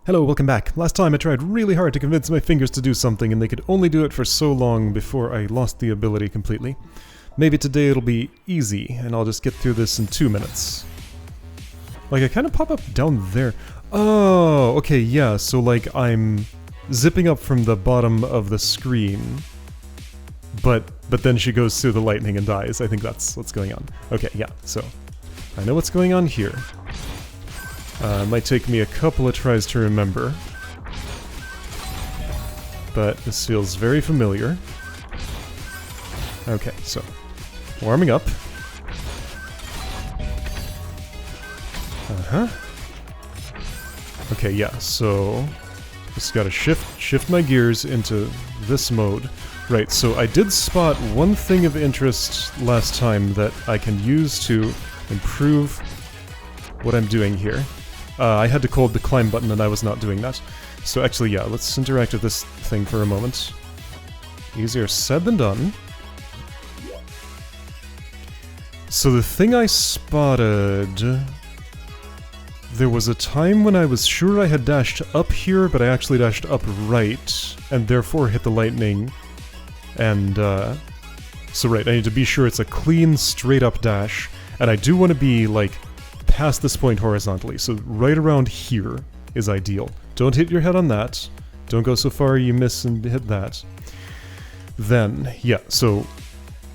Hello, welcome back. Last time I tried really hard to convince my fingers to do something and they could only do it for so long before I lost the ability completely. Maybe today it'll be easy and I'll just get through this in 2 minutes. Like, I kind of pop up down there. Oh, okay, yeah, so like I'm zipping up from the bottom of the screen, but then she goes through the lightning and dies. I think that's what's going on. Okay, yeah, so I know what's going on here. Might take me a couple of tries to remember, but this feels very familiar. Okay, so warming up. Okay, yeah, so just gotta shift my gears into this mode. Right, so I did spot one thing of interest last time that I can use to improve what I'm doing here. I had to hold the climb button and I was not doing that. So actually, yeah, let's interact with this thing for a moment. Easier said than done. So the thing I spotted... There was a time when I was sure I had dashed up here, but I actually dashed up right, and therefore hit the lightning. And, so right, I need to be sure it's a clean, straight-up dash, and I do want to be, like, past this point horizontally, so right around here is ideal. Don't hit your head on that. Don't go so far you miss and hit that. Then, yeah, so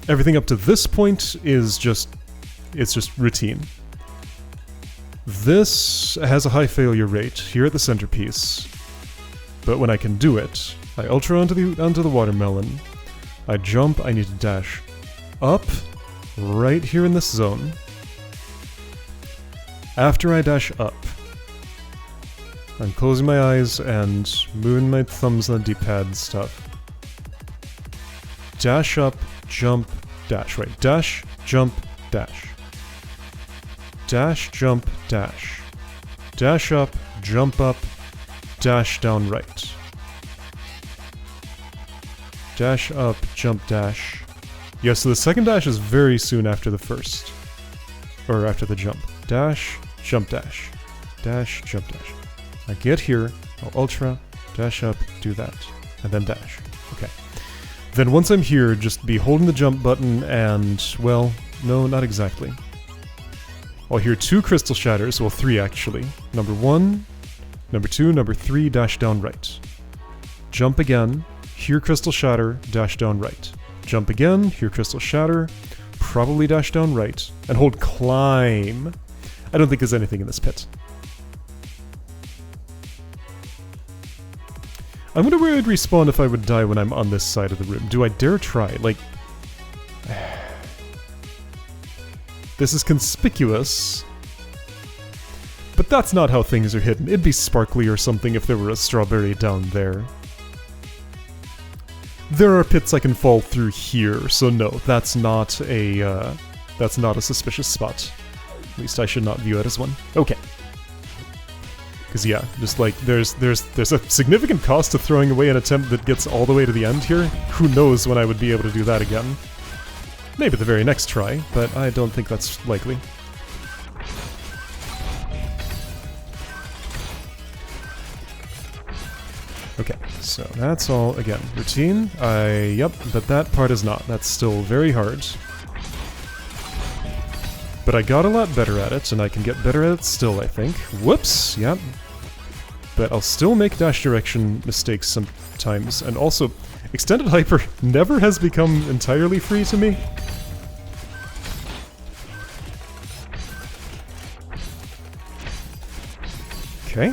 everything up to this point is just... it's just routine. This has a high failure rate here at the centerpiece, but when I can do it, I ultra onto the watermelon, I jump, I need to dash up, right here in this zone. After I dash up, I'm closing my eyes and moving my thumbs on the D-pad and stuff. Dash up, jump, dash. Right, dash, jump, dash. Dash, jump, dash. Dash up, jump up, dash down right. Dash up, jump, dash. Yeah, so the second dash is very soon after the first. Or after the jump. Dash, jump, dash. Dash, jump, dash. I get here, I'll ultra, dash up, do that. And then dash. Okay. Then once I'm here, just be holding the jump button and, well, no, not exactly. I'll hear 2 crystal shatters, well 3 actually. Number 1, number 2, number 3, dash down right. Jump again, hear crystal shatter, dash down right. Jump again, hear crystal shatter, probably dash down right, and hold climb. I don't think there's anything in this pit. I wonder where I'd respawn if I would die when I'm on this side of the room. Do I dare try? Like... This is conspicuous, but that's not how things are hidden. It'd be sparkly or something if there were a strawberry down there. There are pits I can fall through here, so no, that's not a suspicious spot. At least I should not view it as one. Okay. Because yeah, just like, there's a significant cost to throwing away an attempt that gets all the way to the end here. Who knows when I would be able to do that again. Maybe the very next try, but I don't think that's likely. Okay, so that's all, again, routine. Yep, but that part is not. That's still very hard. But I got a lot better at it, and I can get better at it still, I think. Whoops, yep. But I'll still make dash direction mistakes sometimes, and also, Extended Hyper never has become entirely free to me. Okay.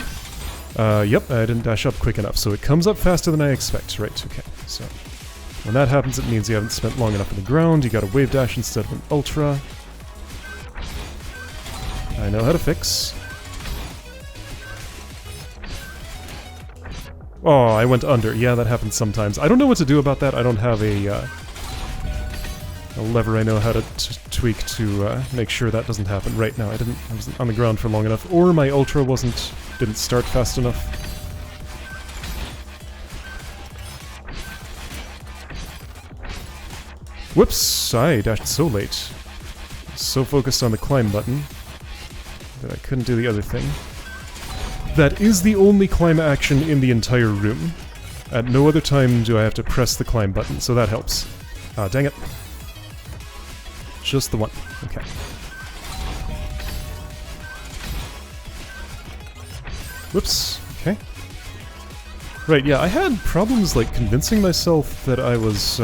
Yep, I didn't dash up quick enough, so it comes up faster than I expect. Right, okay. So, when that happens, it means you haven't spent long enough on the ground, you got a wave dash instead of an ultra. I know how to fix. Oh, I went under. Yeah, that happens sometimes. I don't know what to do about that. I don't have a lever I know how to tweak to make sure that doesn't happen. Right now, I wasn't on the ground for long enough, or my ultra didn't start fast enough. Whoops! I dashed so late. So focused on the climb button that I couldn't do the other thing. That is the only climb action in the entire room. At no other time do I have to press the climb button, so that helps. Ah, dang it. Just the one. Okay. Whoops. Okay. Right, yeah, I had problems, like, convincing myself that I was,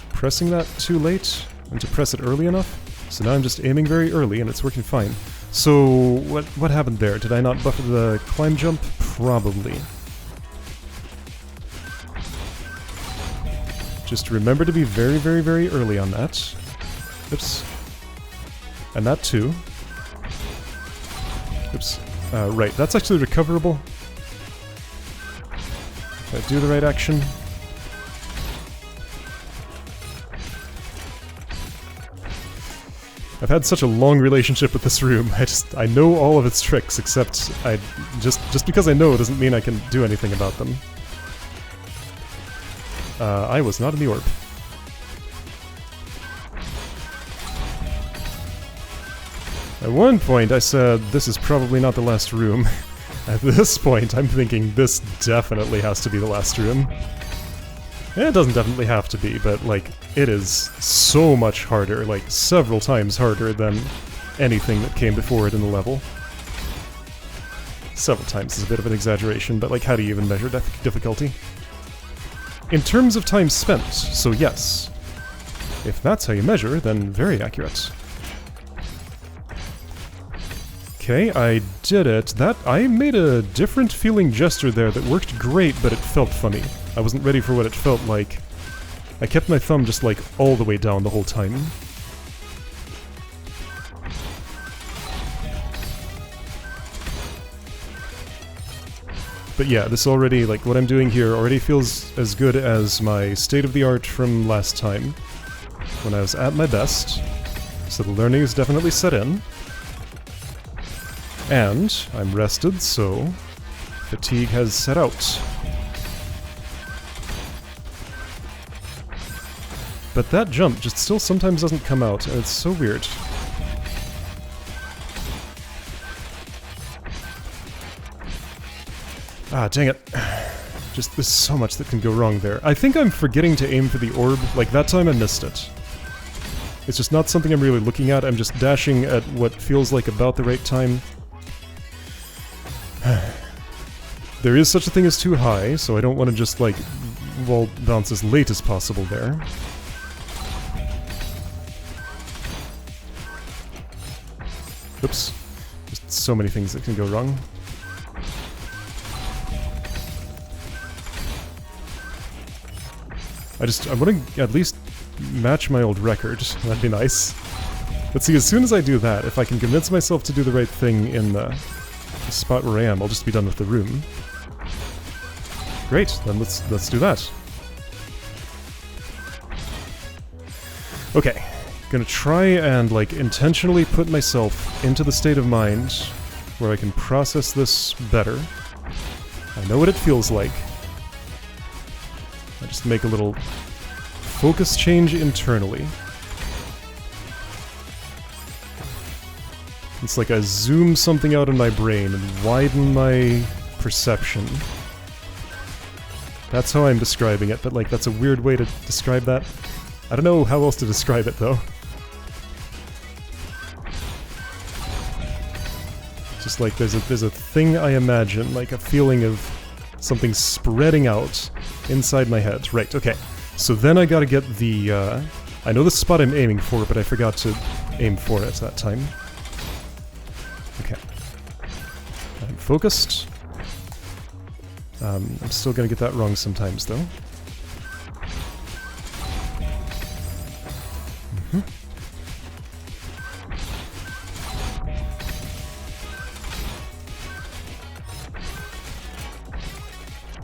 pressing that too late, and to press it early enough. So now I'm just aiming very early, and it's working fine. So, what happened there? Did I not buffer the climb jump? Probably. Just remember to be very, very, very early on that. Oops. And that too. Oops. Right, that's actually recoverable. If I do the right action. I've had such a long relationship with this room. I know all of its tricks, except just because I know doesn't mean I can do anything about them. I was not in the orb. At one point I said, this is probably not the last room. At this point I'm thinking this definitely has to be the last room. It doesn't definitely have to be, but like, it is so much harder, like several times harder than anything that came before it in the level. Several times is a bit of an exaggeration, but like, how do you even measure difficulty? In terms of time spent, so yes. If that's how you measure, then very accurate. Okay, I did it. I made a different feeling gesture there that worked great, but it felt funny. I wasn't ready for what it felt like. I kept my thumb just like all the way down the whole time. But yeah, this already, like what I'm doing here already feels as good as my state-of-the-art from last time, when I was at my best. So the learning is definitely set in. And I'm rested, so fatigue has set out. But that jump just still sometimes doesn't come out, and it's so weird. Ah, dang it. Just, there's so much that can go wrong there. I think I'm forgetting to aim for the orb. Like, that time I missed it. It's just not something I'm really looking at. I'm just dashing at what feels like about the right time. There is such a thing as too high, so I don't want to just, like, wall bounce as late as possible there. Oops. Just so many things that can go wrong. I want to at least match my old record. That'd be nice. Let's see, as soon as I do that, if I can convince myself to do the right thing in the spot where I am, I'll just be done with the room. Great, then let's do that. Okay, gonna try and like intentionally put myself into the state of mind where I can process this better. I know what it feels like. I just make a little focus change internally. It's like I zoom something out in my brain and widen my perception. That's how I'm describing it, but like that's a weird way to describe that. I don't know how else to describe it though. Just like there's a thing I imagine, like a feeling of something spreading out inside my head. Right, okay. So then I gotta get the, I know the spot I'm aiming for, but I forgot to aim for it that time. Okay. I'm focused. I'm still gonna get that wrong sometimes, though.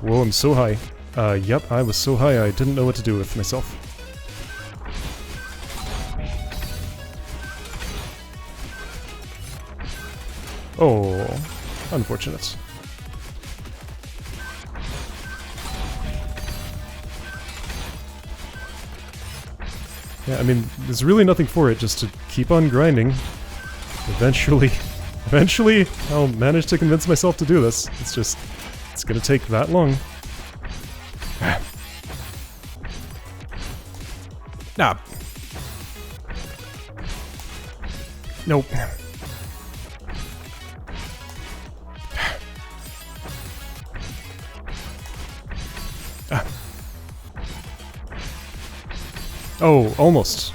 Whoa, I'm so high. Yep, I was so high I didn't know what to do with myself. Oh, unfortunate. Yeah, I mean, there's really nothing for it, just to keep on grinding. Eventually Eventually, I'll manage to convince myself to do this. It's just, it's gonna take that long. Ah. Nope. Ah. Oh, almost.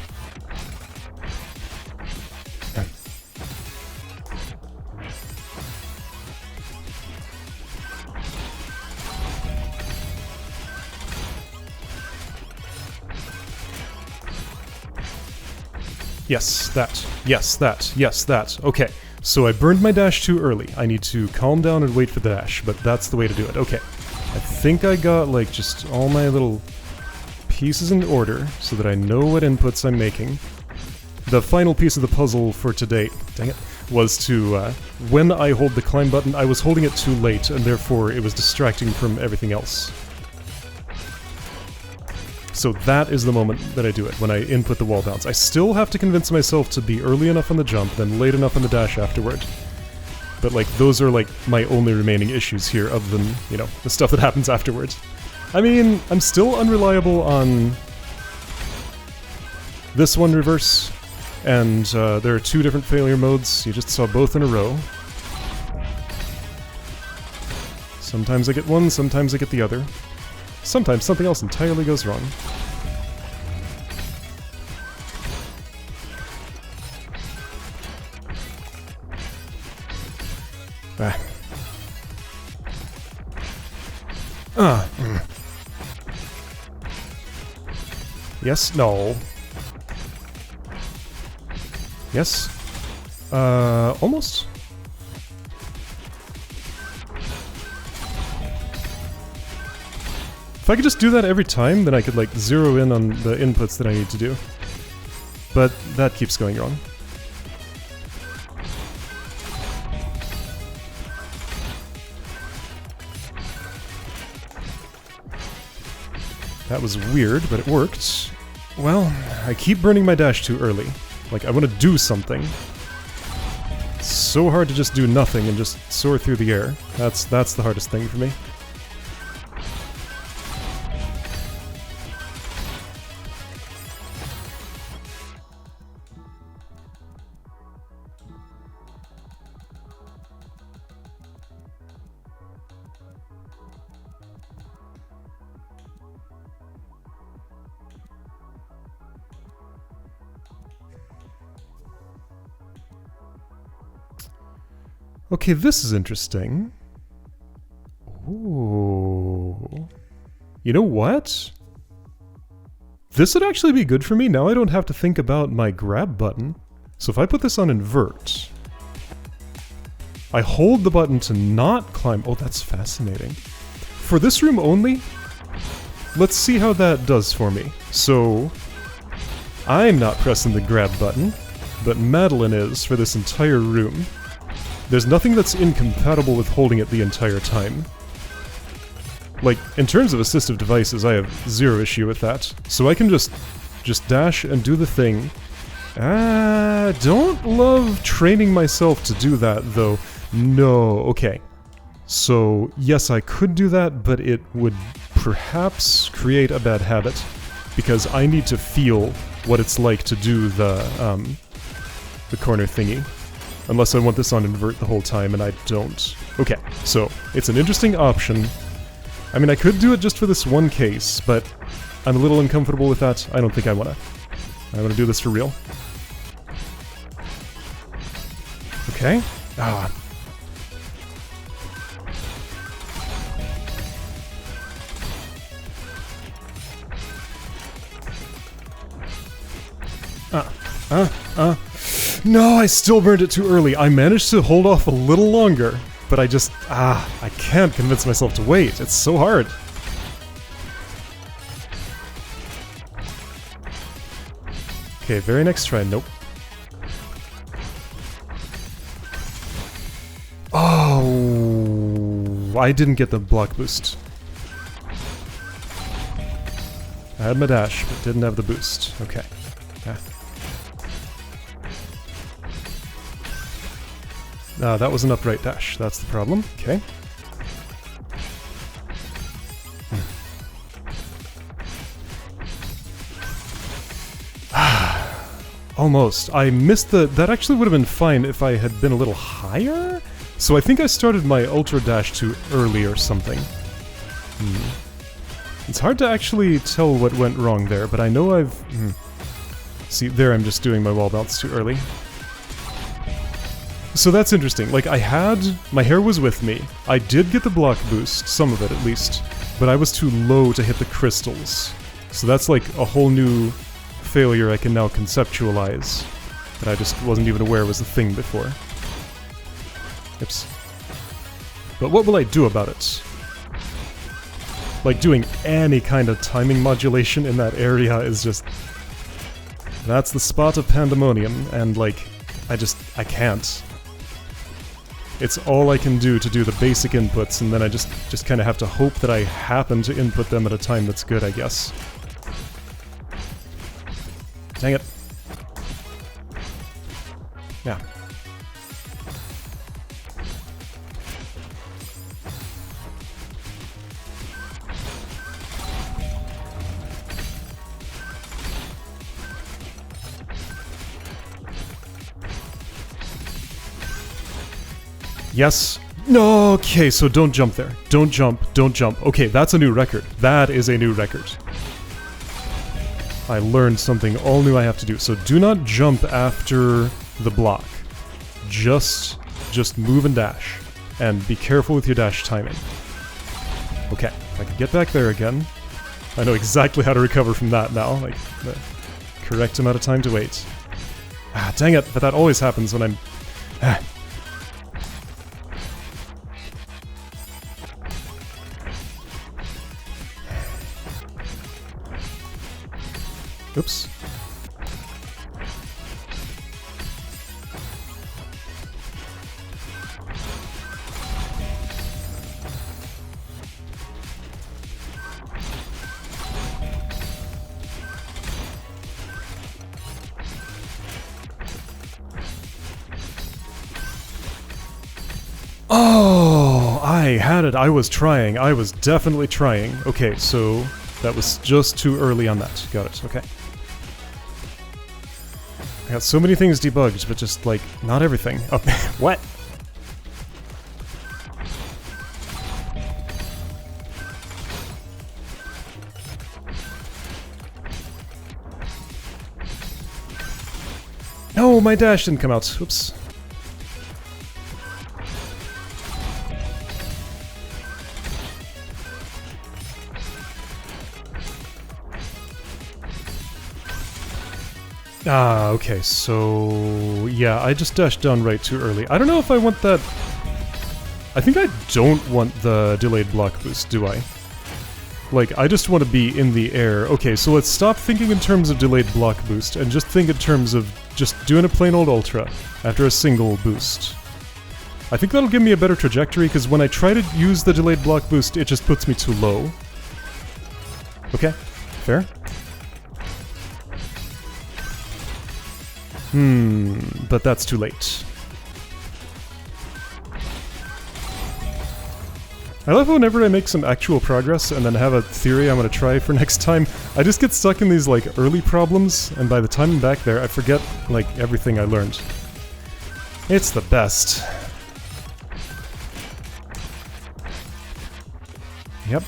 Yes, that. Yes, that. Yes, that. Okay, so I burned my dash too early. I need to calm down and wait for the dash, but that's the way to do it. Okay. I think I got, like, just all my little pieces in order so that I know what inputs I'm making. The final piece of the puzzle for today, dang it, was to, when I hold the climb button, I was holding it too late, and therefore it was distracting from everything else. So that is the moment that I do it, when I input the wall bounce. I still have to convince myself to be early enough on the jump, then late enough on the dash afterward. But, like, those are, like, my only remaining issues here, other than, you know, the stuff that happens afterwards. I mean, I'm still unreliable on this one reverse, and there are two different failure modes. You just saw both in a row. Sometimes I get one, sometimes I get the other. Sometimes something else entirely goes wrong. Yes, no. Yes. Almost. If I could just do that every time, then I could, like, zero in on the inputs that I need to do. But that keeps going wrong. That was weird, but it worked. Well, I keep burning my dash too early. Like, I want to do something. It's so hard to just do nothing and just soar through the air. That's the hardest thing for me. Okay, this is interesting. Ooh. You know what? This would actually be good for me. Now I don't have to think about my grab button. So if I put this on invert, I hold the button to not climb. Oh, that's fascinating. For this room only, let's see how that does for me. So I'm not pressing the grab button, but Madeline is for this entire room. There's nothing that's incompatible with holding it the entire time. Like, in terms of assistive devices, I have zero issue with that. So I can just dash and do the thing. Don't love training myself to do that, though. No, okay. So, yes, I could do that, but it would perhaps create a bad habit. Because I need to feel what it's like to do the corner thingy. Unless I want this on invert the whole time, and I don't. Okay, so, it's an interesting option. I mean, I could do it just for this one case, but I'm a little uncomfortable with that. I don't think I wanna. I wanna do this for real. Okay. No, I still burned it too early. I managed to hold off a little longer, but I just, I can't convince myself to wait. It's so hard. Okay, very next try. Nope. Oh, I didn't get the block boost. I had my dash, but didn't have the boost. Okay. That was an upright dash. That's the problem. Okay. Almost. I missed the... That actually would have been fine if I had been a little higher? So I think I started my Ultra Dash too early or something. It's hard to actually tell what went wrong there, but I know I've... See, there I'm just doing my wall bounce too early. So that's interesting. Like, I had... My hair was with me. I did get the block boost, some of it at least, but I was too low to hit the crystals. So that's like a whole new failure I can now conceptualize that I just wasn't even aware was a thing before. Oops. But what will I do about it? Like, doing any kind of timing modulation in that area is just... That's the spot of pandemonium, and like, I can't. It's all I can do to do the basic inputs, and then I just kind of have to hope that I happen to input them at a time that's good, I guess. Dang it. Yeah. Yes. No, okay, so don't jump there. Don't jump, don't jump. Okay, that's a new record. That is a new record. I learned something all new I have to do. So do not jump after the block. Just move and dash. And be careful with your dash timing. Okay, if I can get back there again. I know exactly how to recover from that now. Like, the correct amount of time to wait. Ah, dang it, but that always happens when I'm... Oops. Oh, I had it. I was trying. I was definitely trying. Okay, so that was just too early on that. Got it. Okay. I got so many things debugged, but just, like, not everything. Oh, what? No, my dash didn't come out. Oops. Ah, okay, so... Yeah, I just dashed down right too early. I don't know if I want that... I think I don't want the delayed block boost, do I? Like, I just want to be in the air. Okay, so let's stop thinking in terms of delayed block boost, and just think in terms of just doing a plain old ultra after a single boost. I think that'll give me a better trajectory, because when I try to use the delayed block boost, it just puts me too low. Okay, fair. But that's too late. I love whenever I make some actual progress and then have a theory I'm gonna try for next time, I just get stuck in these, like, early problems, and by the time I'm back there, I forget, like, everything I learned. It's the best. Yep.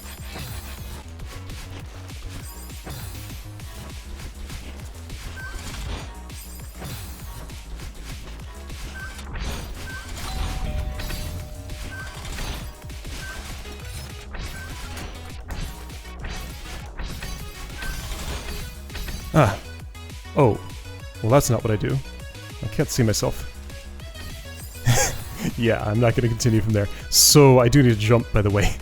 Ah. Oh. Well, that's not what I do. I can't see myself. Yeah, I'm not gonna continue from there. So, I do need to jump, by the way.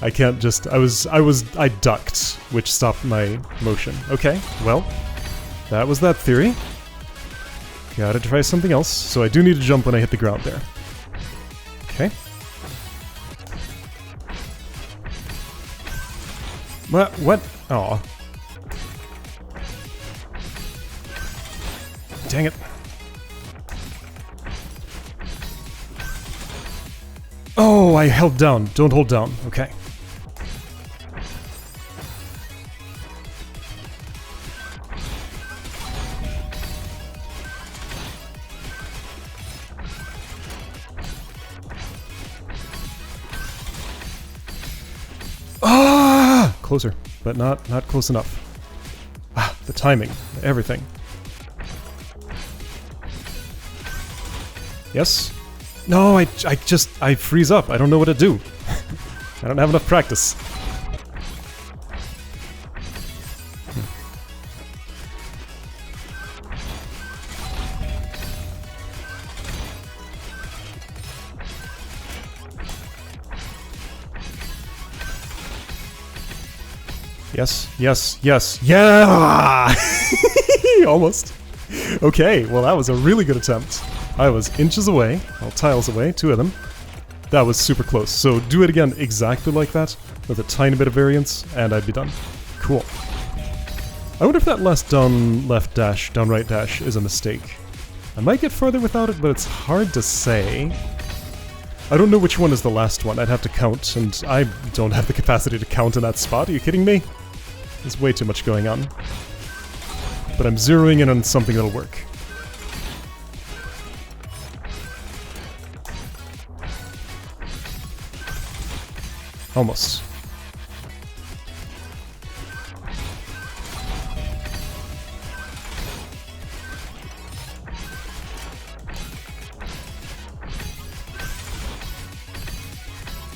I can't just... I ducked, which stopped my motion. Okay, well, that was that theory. Gotta try something else. So I do need to jump when I hit the ground there. Okay. What? Aw. Dang it. Oh, I held down. Don't hold down. Okay. Ah! Closer, but not close enough. Ah, the timing, everything. Yes? No, I freeze up. I don't know what to do. I don't have enough practice. Yes, yes, yes, yeah! Almost. Okay, well that was a really good attempt. I was inches away, well, tiles away, 2 of them. That was super close. So do it again exactly like that, with a tiny bit of variance, and I'd be done. Cool. I wonder if that last down left dash, down right dash is a mistake. I might get farther without it, but it's hard to say. I don't know which one is the last one. I'd have to count, and I don't have the capacity to count in that spot. Are you kidding me? There's way too much going on. But I'm zeroing in on something that'll work. Almost.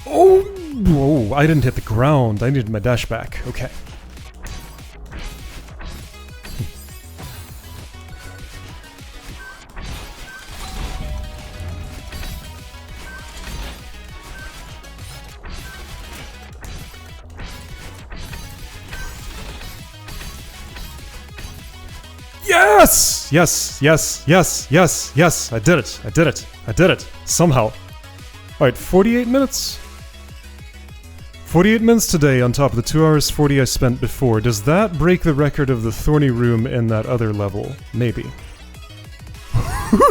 Oh! Whoa, I didn't hit the ground. I needed my dash back. Okay. Yes! Yes, yes, yes, yes, yes. I did it. I did it. I did it. Somehow. Alright, 48 minutes? 48 minutes today on top of the 2 hours 40 I spent before. Does that break the record of the thorny room in that other level? Maybe.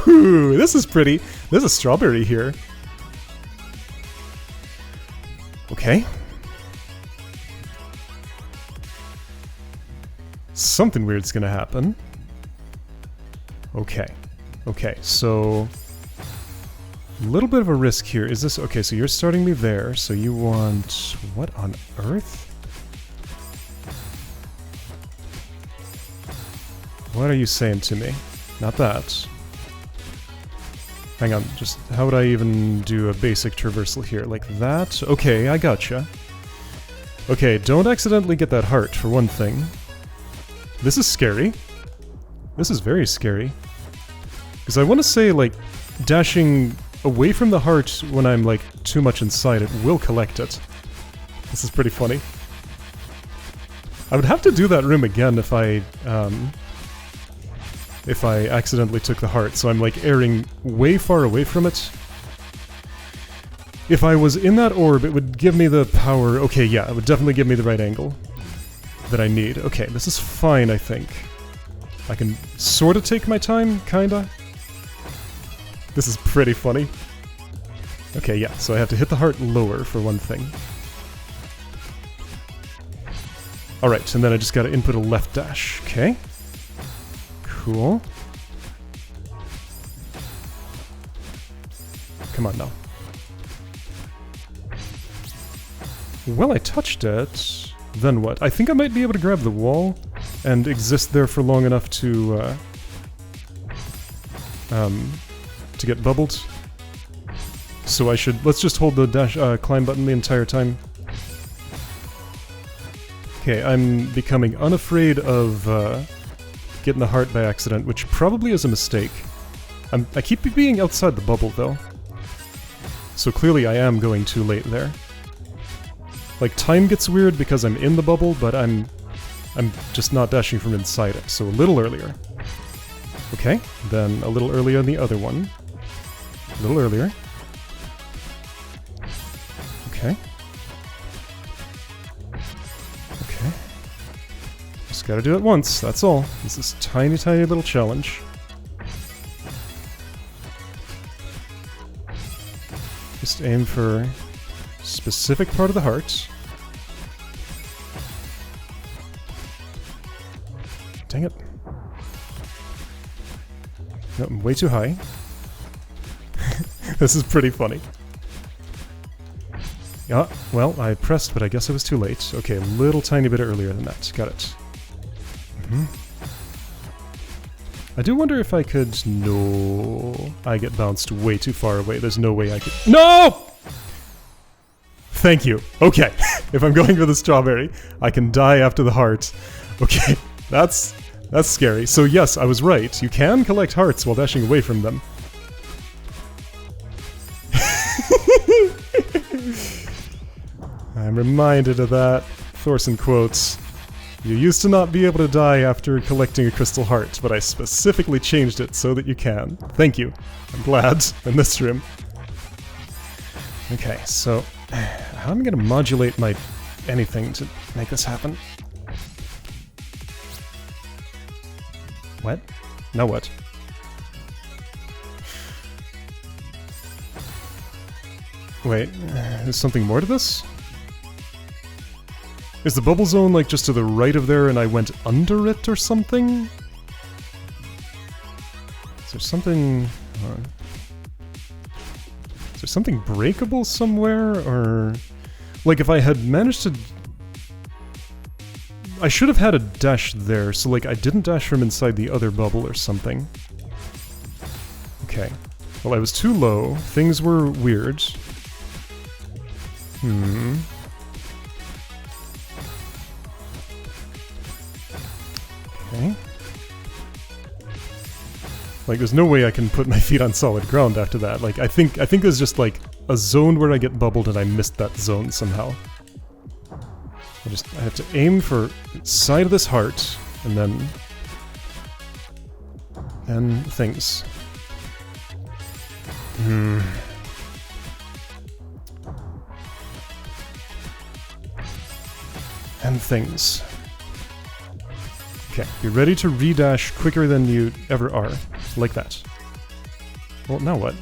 This is pretty. There's a strawberry here. Okay. Something weird's gonna happen. Okay. Okay, so... a little bit of a risk here. Is this... okay, so you're starting me there, so you want... what on earth? What are you saying to me? Not that. Hang on, just... how would I even do a basic traversal here? Like that? Okay, I gotcha. Okay, don't accidentally get that heart, for one thing. This is scary. This is very scary. Because I want to say, like, dashing away from the heart when I'm, like, too much inside it will collect it. This is pretty funny. I would have to do that room again if I accidentally took the heart, so I'm, like, airing way far away from it. If I was in that orb, it would give me the power... okay, yeah, it would definitely give me the right angle that I need. Okay, this is fine, I think. I can sort of take my time, kinda. This is pretty funny. Okay, yeah, so I have to hit the heart lower for one thing. Alright, and then I just gotta input a left dash. Okay. Cool. Come on now. Well, I touched it. Then what? I think I might be able to grab the wall and exist there for long enough to get bubbled. So I should... let's just hold the dash climb button the entire time. Okay, I'm becoming unafraid of getting the heart by accident, which probably is a mistake. I keep being outside the bubble, though. So clearly I am going too late there. Like, time gets weird because I'm in the bubble, but I'm just not dashing from inside it, so a little earlier. Okay, then a little earlier on the other one. A little earlier. Okay. Okay. Just gotta do it once, that's all. This is a tiny, tiny little challenge. Just aim for specific part of the heart. Dang it. No, I'm way too high. This is pretty funny. Yeah, well, I pressed, but I guess I was too late. Okay, a little tiny bit earlier than that. Got it. I do wonder if I could... No... I get bounced way too far away. There's no way I could... No! Thank you. Okay. If I'm going for the strawberry, I can die after the heart. Okay. That's scary. So yes, I was right. You can collect hearts while dashing away from them. I'm reminded of that. Thorson quotes. You used to not be able to die after collecting a crystal heart, but I specifically changed it so that you can. Thank you. I'm glad in this room. Okay, so how am I going to modulate my anything to make this happen? What? Now what? Wait, there's something more to this? Is the bubble zone like just to the right of there and I went under it or something? Is there something... is there something breakable somewhere, or... Like if I had managed to... I should have had a dash there, so like I didn't dash from inside the other bubble or something. Okay. Well, I was too low. Things were weird. Okay. Like, there's no way I can put my feet on solid ground after that. Like, I think there's just like a zone where I get bubbled and I missed that zone somehow. I have to aim for side of this heart, and then things. And things. Okay, be ready to redash quicker than you ever are. Like that. Well, now what?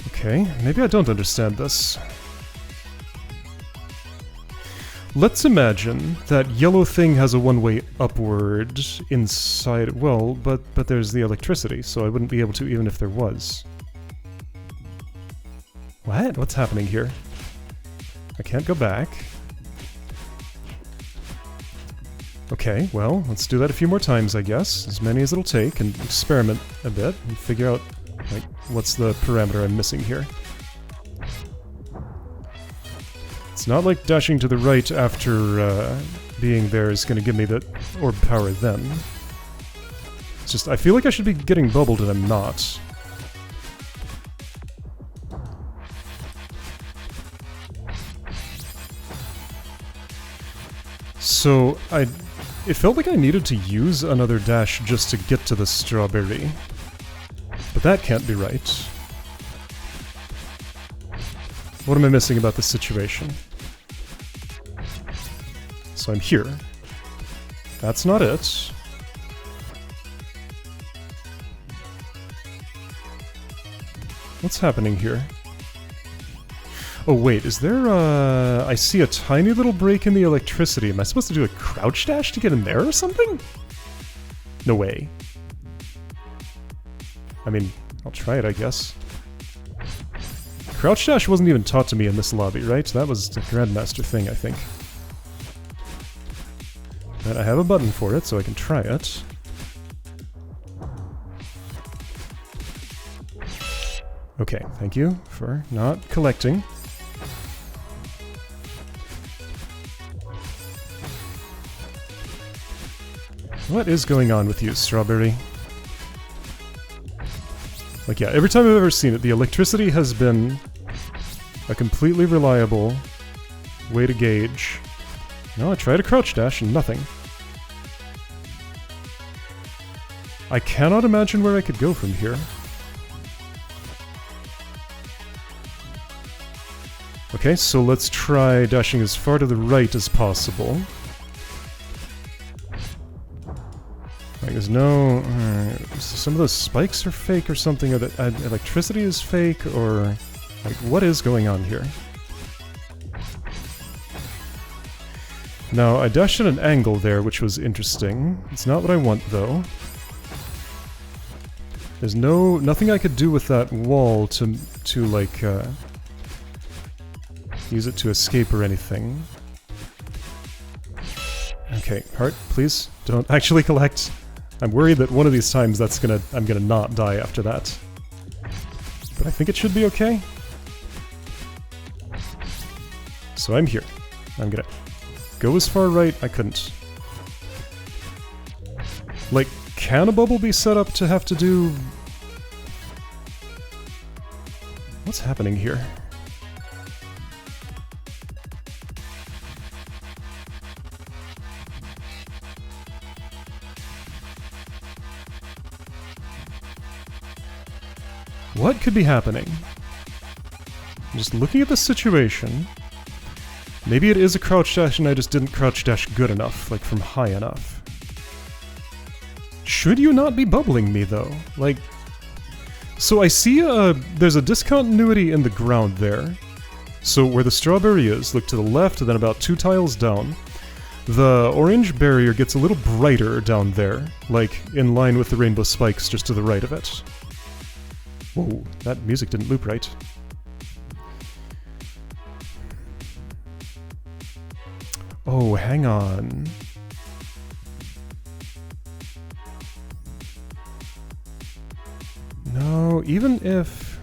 Okay, maybe I don't understand this. Let's imagine that yellow thing has a one-way upward inside... Well, but there's the electricity, so I wouldn't be able to even if there was. What? What's happening here? I can't go back. Okay, well, let's do that a few more times, I guess. As many as it'll take, and experiment a bit, and figure out, like, what's the parameter I'm missing here. It's not like dashing to the right after being there is going to give me the orb power then. It's just, I feel like I should be getting bubbled and I'm not. So, it felt like I needed to use another dash just to get to the strawberry. But that can't be right. What am I missing about this situation? So I'm here. That's not it. What's happening here? Oh wait, is there I see a tiny little break in the electricity. Am I supposed to do a crouch dash to get in there or something? No way. I mean, I'll try it, I guess. Crouch dash wasn't even taught to me in this lobby, right? That was the Grandmaster thing, I think. But I have a button for it, so I can try it. Okay, thank you for not collecting. What is going on with you, Strawberry? Like, yeah, every time I've ever seen it, the electricity has been a completely reliable way to gauge. No, I tried a crouch dash and nothing. I cannot imagine where I could go from here. Okay, so let's try dashing as far to the right as possible. there's no... some of those spikes are fake or something, or that electricity is fake, or... Like, what is going on here? Now, I dashed at an angle there, which was interesting. It's not what I want, though. There's nothing I could do with that wall to like, use it to escape or anything. Okay, heart, please, don't actually collect. I'm worried that one of these times I'm gonna not die after that. But I think it should be okay. So I'm here. I'm gonna go as far right. I couldn't. Like, can a bubble be set up to have to do... What's happening here? What could be happening? Just looking at the situation... Maybe it is a crouch dash and I just didn't crouch dash good enough, like from high enough. Should you not be bubbling me, though? Like... So I see there's a discontinuity in the ground there. So where the strawberry is, look to the left, and then about 2 tiles down. The orange barrier gets a little brighter down there, like in line with the rainbow spikes just to the right of it. Whoa, that music didn't loop right. Oh, hang on. No, even if...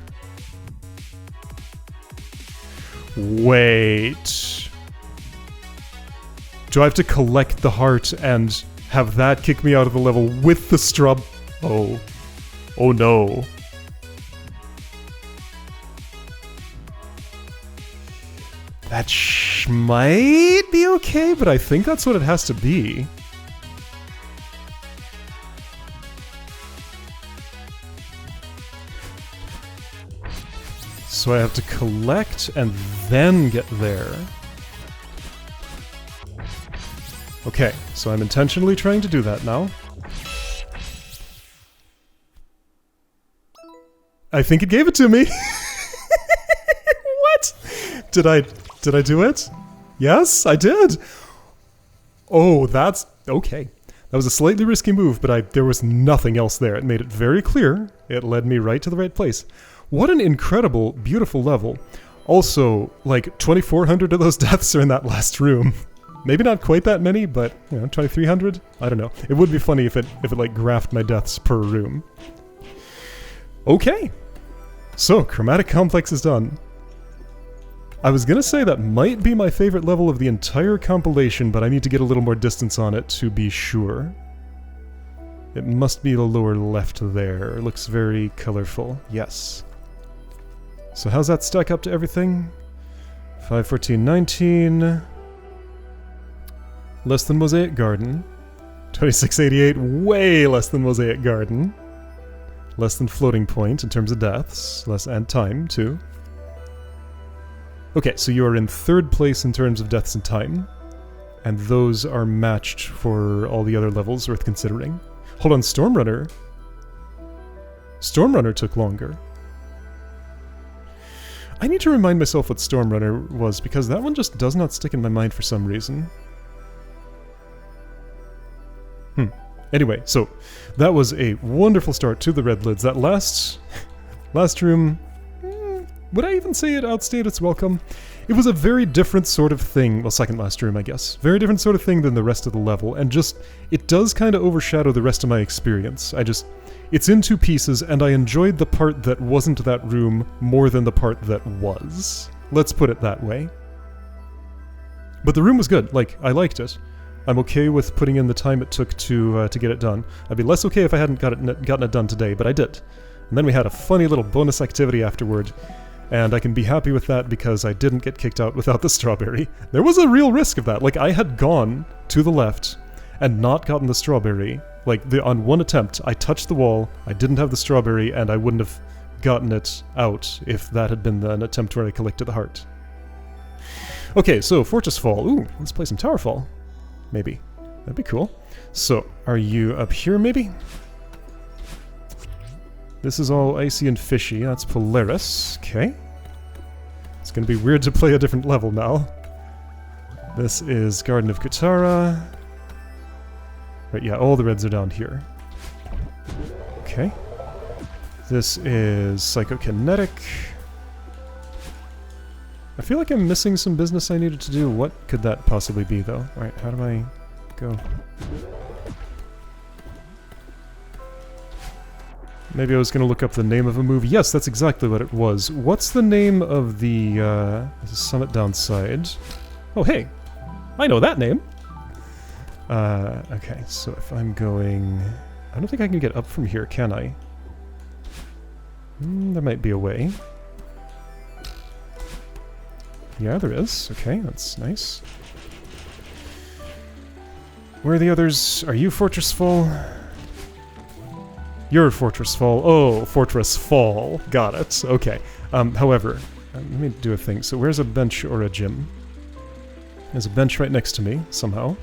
Wait... Do I have to collect the heart and have that kick me out of the level with the strub? Oh. Oh no. That might be okay, but I think that's what it has to be. So I have to collect and then get there. Okay, so I'm intentionally trying to do that now. I think it gave it to me! What? Did I do it? Yes, I did! Oh, that's... okay. That was a slightly risky move, but there was nothing else there. It made it very clear. It led me right to the right place. What an incredible, beautiful level. Also, like, 2,400 of those deaths are in that last room. Maybe not quite that many, but, you know, 2,300? I don't know. It would be funny if it like, graphed my deaths per room. Okay. So, Chromatic Complex is done. I was gonna say that might be my favorite level of the entire compilation, but I need to get a little more distance on it to be sure. It must be the lower left there. It looks very colorful. Yes. So how's that stack up to everything? 5, 14, 19... Less than Mosaic Garden. 2688, way less than Mosaic Garden. Less than Floating Point in terms of deaths. Less and time, too. Okay, so you are in 3rd place in terms of deaths and time. And those are matched for all the other levels worth considering. Hold on, Stormrunner? Stormrunner took longer. I need to remind myself what Stormrunner was, because that one just does not stick in my mind for some reason. Anyway, so that was a wonderful start to the Red Lids. That last room, would I even say it outstayed its welcome? It was a very different sort of thing, well, second last room, I guess. Very different sort of thing than the rest of the level, and just, it does kind of overshadow the rest of my experience. It's in 2 pieces, and I enjoyed the part that wasn't that room more than the part that was. Let's put it that way. But the room was good, like, I liked it. I'm okay with putting in the time it took to get it done. I'd be less okay if I hadn't gotten it done today, but I did. And then we had a funny little bonus activity afterward, and I can be happy with that because I didn't get kicked out without the strawberry. There was a real risk of that. Like, I had gone to the left and not gotten the strawberry. Like, on one attempt, I touched the wall, I didn't have the strawberry, and I wouldn't have gotten it out if that had been an attempt where I collected the heart. Okay, so Fortress Fall. Ooh, let's play some Tower Fall. Maybe. That'd be cool. So, are you up here maybe? This is all icy and fishy. That's Polaris. Okay. It's gonna be weird to play a different level now. This is Garden of Katara. Right, yeah, all the reds are down here. Okay. This is Psychokinetic. I feel like I'm missing some business I needed to do. What could that possibly be, though? Alright, how do I go? Maybe I was going to look up the name of a movie. Yes, that's exactly what it was. What's the name of the summit downside? Oh, hey! I know that name! Okay, so if I'm going... I don't think I can get up from here, can I? There might be a way. Yeah, there is. Okay, that's nice. Where are the others? Are you Fortress Fall? You're Fortress Fall. Oh, Fortress Fall. Got it. Okay. However, let me do a thing. So where's a bench or a gym? There's a bench right next to me, somehow.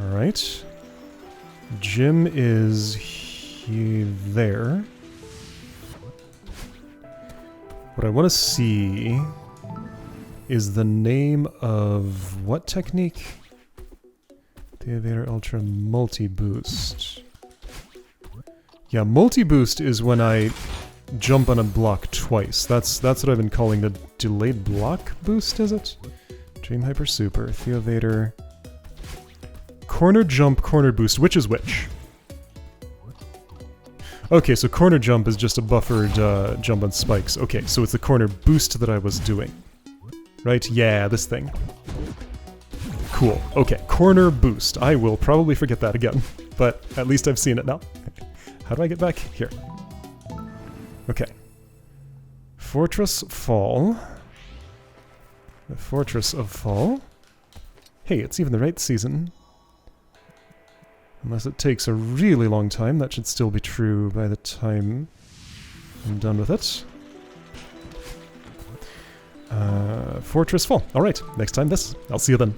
Alright. Gym is there. What I want to see is the name of what technique? The Elevator Ultra Multi-Boost. Yeah, Multi-Boost is when I jump on a block twice. That's what I've been calling the delayed block boost, is it? Dream Hyper Super, Theovator. Corner jump, corner boost. Which is which? Okay, so corner jump is just a buffered jump on spikes. Okay, so it's the corner boost that I was doing. Right? Yeah, this thing. Cool. Okay, corner boost. I will probably forget that again, but at least I've seen it now. How do I get back? Here. Okay. Fortress Fall. The Fortress of Fall. Hey, it's even the right season. Unless it takes a really long time, that should still be true by the time I'm done with it. Fortress Fall. Alright, next time this. I'll see you then.